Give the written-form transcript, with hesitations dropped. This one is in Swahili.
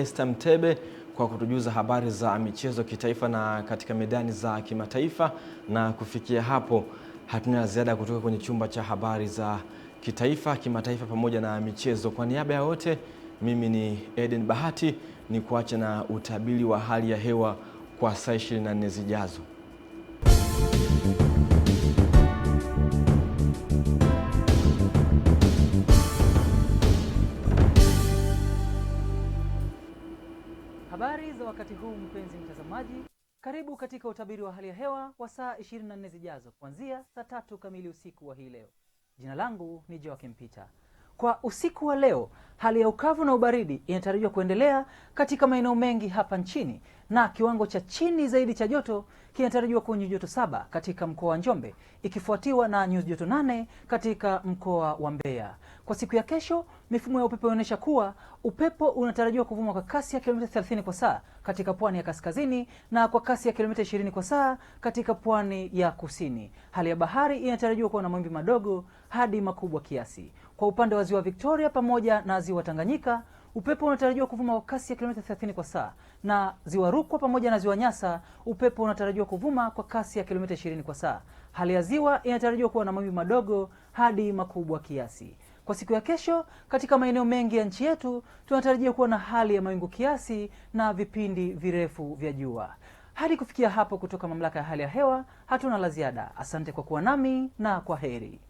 Esther Mtebe kwa kutujuza habari za michezo kitaifa na katika medani za kimataifa, na kufikia hapo hatuna ziada kutoka kwenye chumba cha habari za kitaifa, kimataifa pamoja na michezo. Kwa niaba ya wote, mimi ni Eden Bahati, ni kuacha na utabiri wa hali ya hewa kwa saa 24 zijazo. Habari za wakati huu mpenzi mtazamaji, karibu katika utabiri wa hali ya hewa wa saa 24 zijazo kuanzia saa 3 kamili usiku wa hii leo. Jina langu ni Joakim Peter. Kwa usiku wa leo, hali ya ukavu na ubaridi inatarajiwa kuendelea katika maeneo mengi hapa nchini, na kiwango cha chini zaidi cha joto kinatarajiwa kuwa nyuzi joto 7 katika mkoa wa Njombe, ikifuatiwa na nyuzi joto 8 katika mkoa wa Mbeya. Kwa siku ya kesho, mifumo ya upepo inaonyesha kuwa upepo unatarajiwa kuvuma kwa kasi ya kilomita 30 kwa saa katika pwani ya kaskazini na kwa kasi ya kilomita 20 kwa saa katika pwani ya kusini. Hali ya bahari inatarajiwa kuwa na mawimbi madogo hadi makubwa kiasi. Kwa upande wa ziwa Victoria pamoja na ziwa Tanganyika, upepo unatarajiwa kuvuma kwa kasi ya kilomita 30 kwa saa, na ziwa Rukwa pamoja na ziwa Nyasa, upepo unatarajiwa kuvuma kwa kasi ya kilomita 20 kwa saa. Hali ya ziwa inatarajiwa kuwa na mawimbi madogo hadi makubwa kiasi. Kwa siku ya kesho, katika maeneo mengi ya nchi yetu, tunatarajia kuwa na hali ya mawingu kiasi na vipindi virefu vya jua. Hadi kufikia hapo, kutoka mamlaka ya hali ya hewa hatuna la ziada. Asante kwa kuwa nami na kwa heri.